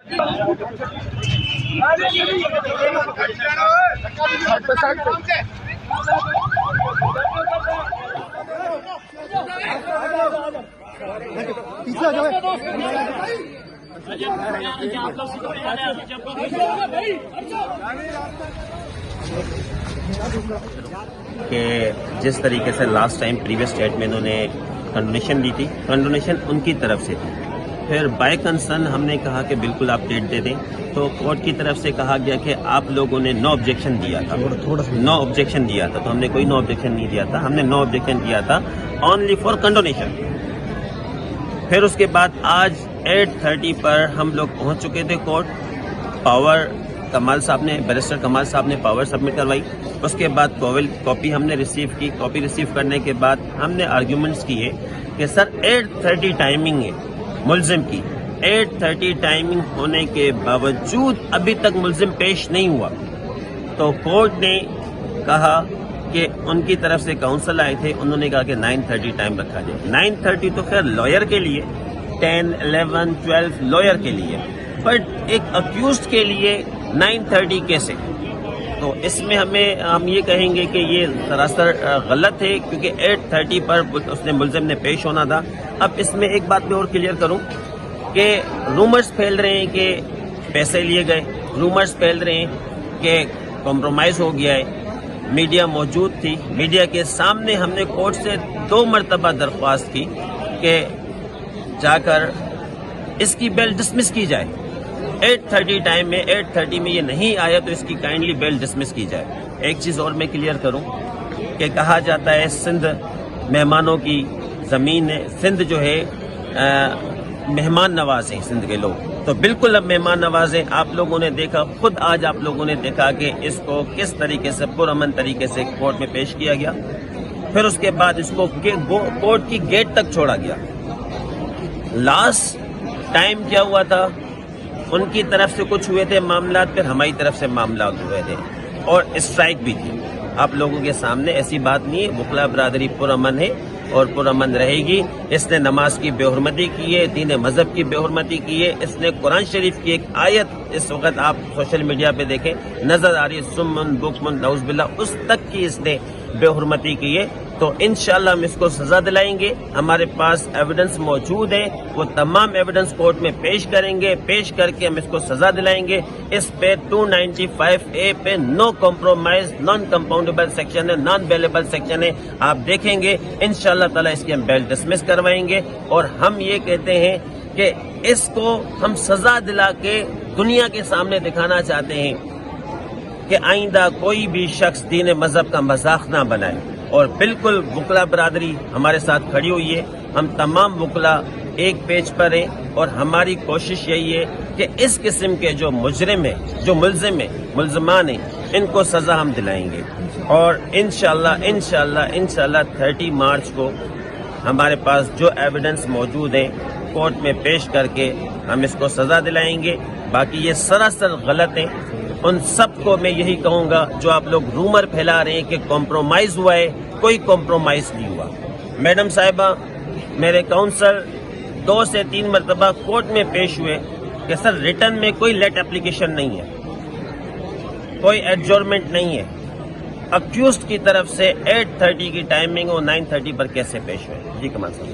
कि जिस तरीके से लास्ट टाइम प्रीवियस स्टेट में इन्होंने कंडोनेशन दी थी, कंडोनेशन उनकी तरफ से थी। फिर बाय कंसर्न हमने कहा कि बिल्कुल आप डेट दे दें, तो कोर्ट की तरफ से कहा गया कि आप लोगों ने नो ऑब्जेक्शन दिया था, नो ऑब्जेक्शन दिया था। तो हमने कोई नो ऑब्जेक्शन नहीं दिया था, हमने नो ऑब्जेक्शन दिया था ओनली फॉर कंडोनेशन। फिर उसके बाद आज 8:30 पर हम लोग पहुंच चुके थे कोर्ट। बैरिस्टर कमाल साहब ने पावर सबमिट करवाई। उसके बाद कॉपी हमने रिसीव की। कॉपी रिसीव करने के बाद हमने आर्ग्यूमेंट्स किए कि सर 8:30 टाइमिंग है मुल्जिम की, 8:30 टाइमिंग होने के बावजूद अभी तक मुल्जिम पेश नहीं हुआ। तो कोर्ट ने कहा कि उनकी तरफ से काउंसिल आए थे, उन्होंने कहा कि 9:30 टाइम रखा जाए। 9:30 तो खैर लॉयर के लिए, 10, 11, 12 लॉयर के लिए, बट एक अक्यूज्ड के लिए 9:30 कैसे? तो इसमें हम ये कहेंगे कि ये सरासर गलत है, क्योंकि 8:30 पर उसने मुल्जिम ने पेश होना था। अब इसमें एक बात मैं और क्लियर करूं कि रूमर्स फैल रहे हैं कि पैसे लिए गए, रूमर्स फैल रहे हैं कि कॉम्प्रोमाइज हो गया है। मीडिया मौजूद थी, मीडिया के सामने हमने कोर्ट से 2 मरतबा दरख्वास्त की कि जाकर इसकी बेल डिसमिस की जाए। 8:30 टाइम में 8:30 में ये नहीं आया तो इसकी काइंडली बेल डिसमिस की जाए। एक चीज और मैं क्लियर करूं कि कहा जाता है सिंध मेहमानों की जमीन है, सिंध जो है मेहमान नवाज है सिंध के लोग, तो बिल्कुल अब मेहमान नवाज है। आप लोगों ने देखा, खुद आज आप लोगों ने देखा कि इसको किस तरीके से पुरअमन तरीके से कोर्ट में पेश किया गया। फिर उसके बाद इसको कोर्ट की गेट तक छोड़ा गया। लास्ट टाइम क्या हुआ था, उनकी तरफ से कुछ हुए थे मामला, फिर हमारी तरफ से मामला हुए थे और स्ट्राइक भी थी। आप लोगों के सामने ऐसी बात नहीं है, वकला बरादरी पुरअमन है और पुरअमन रहेगी। इसने नमाज की बेहुरमती की है, दीन मजहब की बेहुरमती की है। इसने कुरान शरीफ की एक आयत इस वक्त आप सोशल मीडिया पे देखें नजर आ रही है, सुम्मुन बुकमुन नऊज़ बिल्लाह, उस तक की इसने बेहुरमती की है। तो इंशाअल्लाह हम इसको सजा दिलाएंगे। हमारे पास एविडेंस मौजूद है, वो तमाम एविडेंस कोर्ट में पेश करेंगे, पेश करके हम इसको सजा दिलाएंगे। इस पे 295A पे no compromise, non compoundable section है, नॉन बेलेबल सेक्शन है। आप देखेंगे इंशाअल्लाह ताला इसकी हम बेल डिसमिस करवाएंगे। और हम ये कहते हैं कि इसको हम सजा दिला के दुनिया के सामने दिखाना चाहते हैं कि आइंदा कोई भी शख्स दीन मजहब का मजाक ना बनाए। और बिल्कुल वकला बरादरी हमारे साथ खड़ी हुई है, हम तमाम वकला एक पेज पर हैं और हमारी कोशिश यही है कि इस किस्म के जो मुजरिम है, जो मुल्जिम है, मुल्जमान है, इनको सजा हम दिलाएंगे। और इंशाअल्लाह 30 मार्च को हमारे पास जो एविडेंस मौजूद है कोर्ट में पेश करके हम इसको सजा दिलाएंगे। बाकी ये सरासर गलत है। उन सबको मैं यही कहूंगा जो आप लोग रूमर फैला रहे हैं कि कॉम्प्रोमाइज हुआ है, कोई कॉम्प्रोमाइज नहीं हुआ। मैडम साहिबा, मेरे काउंसल 2 से 3 मरतबा कोर्ट में पेश हुए कि सर रिटर्न में कोई लेट एप्लीकेशन नहीं है, कोई एडजॉर्नमेंट नहीं है। अक्यूज्ड की तरफ से 8:30 की टाइमिंग और 9:30 पर कैसे पेश हुए? जी कमाल साहब।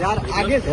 यार आगे से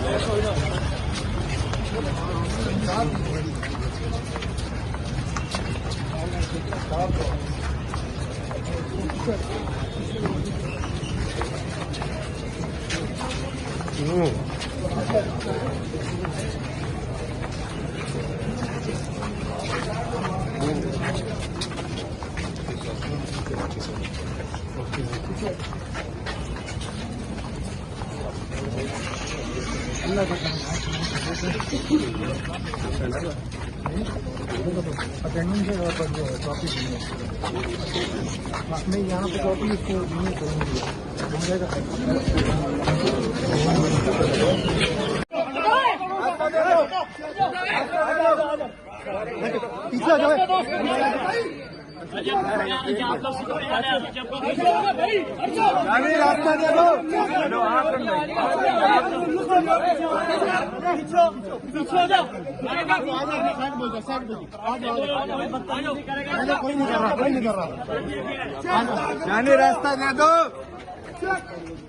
अटेंडेंस है और जो कॉपी मैं यहाँ पे कॉपी इसको नहीं करूँगी। पीछे आ जाओ रास्ता दे दो कोई नहीं कर रहा जाने रास्ता दे दो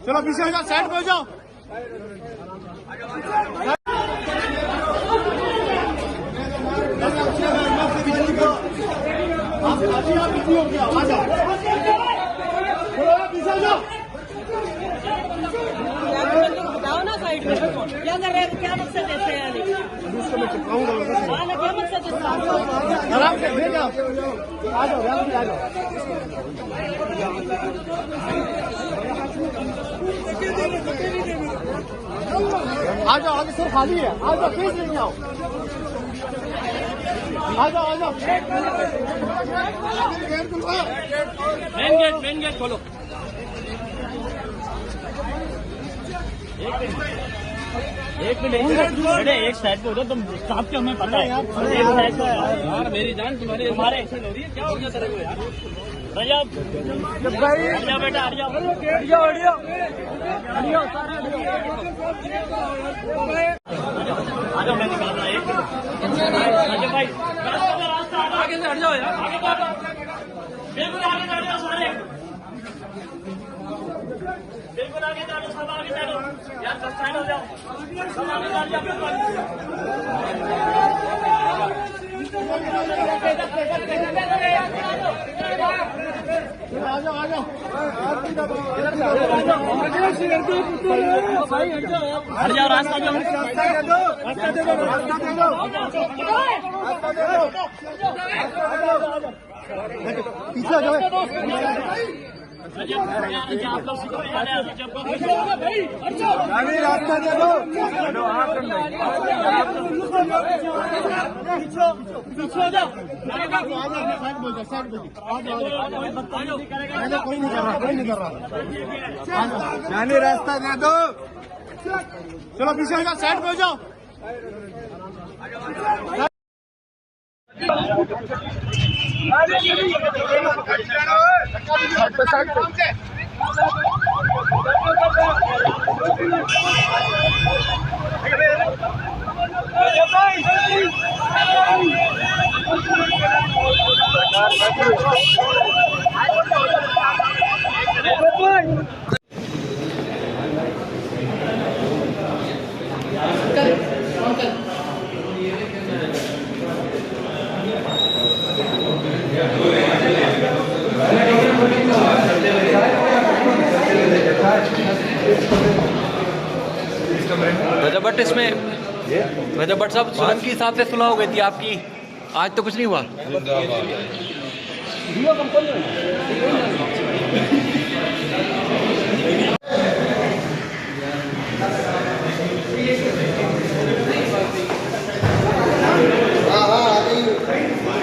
चलो पीछे हो जाओ साइड पे हो जाओ जाओ ना साइड में क्या मकसद देते हैं क्या मकसद आराम से भेज जाओ आ जाओ आ जाओ आ जाओ आगे सर खाली है आ जाओ प्लीज लेके आओ आ जाओ मेन गेट खोलो। एक मिनट अरे एक साइड पे हो जाओ तुम साहब के हमें पता है एक साइड पे यार मेरी जान तुम्हारे एक्शन हो रही है क्या हो गया तेरे को यार रजब भाई आजा बेटा आजा आजा मैं निकाल रहा एक आजा भाई रास्ता आगे से हट जाओ यार आगे बिल्कुल आगे चढ़ जाओ सारे बिल्कुल आगे चढ़ो सब आगे चढ़ो यार बस साइड हो जाओ सब आगे चढ़ जाओ आ जाओ हट जाओ रास्ता दो पीछे आ जाओ आप लोग सीखो रास्ता दे दो कोई नहीं कर रहा जाने रास्ता दे दो चलो पीछे हो जाओ साइड पे हो जाओ रजब भट्ट इसमें रजब भट्ट साहब सुलम के हिसाब से सुलह हो गई थी आपकी आज तो कुछ नहीं हुआ।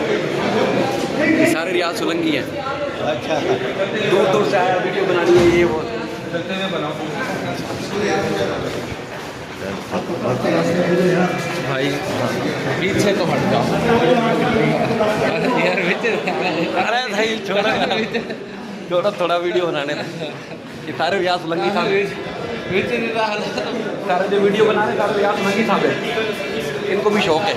ये सारे रियाज सोलंकी हैं। अच्छा दूर दूर से आया वीडियो बनानी है ये वो भाई पीछे तो हट जाओ यार अरे भाई छोड़ा थोड़ा वीडियो बनाने में ये सारे रियाज सोलंकी साहब सारे जो वीडियो बना रहे सारे रियाज सोलंकी साहब है इनको भी शौक है।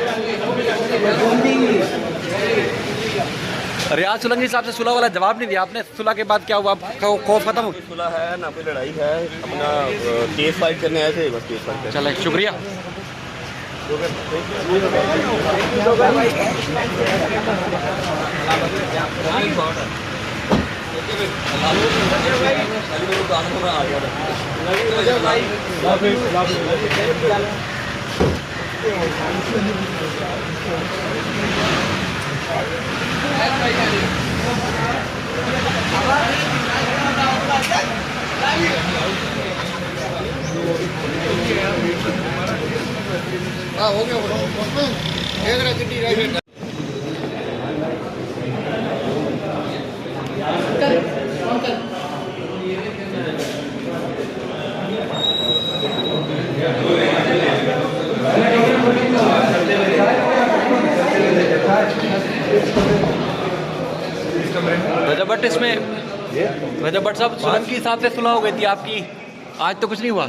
रियाज सोलंकी साहब से सुलह वाला जवाब नहीं दिया आपने। सुलह के बाद क्या हुआ खौफ खत्म हो? सुलह है ना कोई लड़ाई है अपना केस फाइट करने आए थे बस केस फाइट चले शुक्रिया। हो गया नोटिस में रजब भट्ट साहब सोलंकी साहब से सुलह हो गई थी आपकी, आज तो कुछ नहीं हुआ।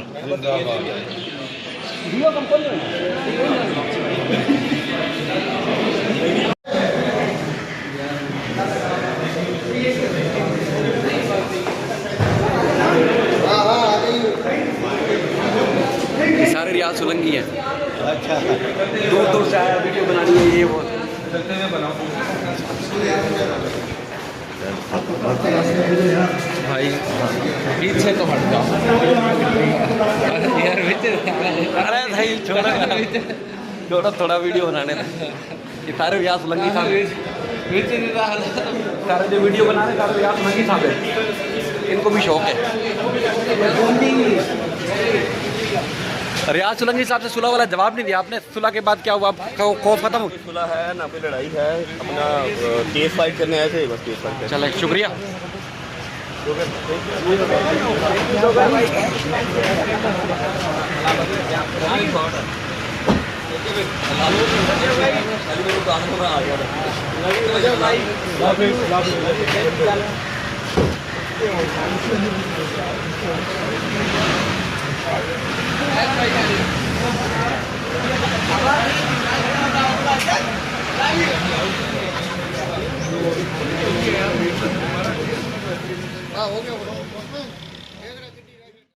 ये सारे रियाज सोलंकी हैं। अच्छा, दूर दूर से आया वीडियो बनानी है ये वो। भाई पीछे तो हट जाओ यार, अरे भाई छोड़ो थोड़ा वीडियो बनाने में। ये सारे रियाज सोलंकी साहब, सारे जो वीडियो बना रहे सारे रियाज सोलंकी साहब है, इनको भी शौक है। रियाज सोलंकी साहब से सुलह वाला जवाब नहीं दिया आपने। सुलह के बाद क्या हुआ? खौफ खत्म हो? सुलह है ना, कोई लड़ाई है, अपना केस फाइट करने आए थे, बस केस फाइट करने। चले, शुक्रिया।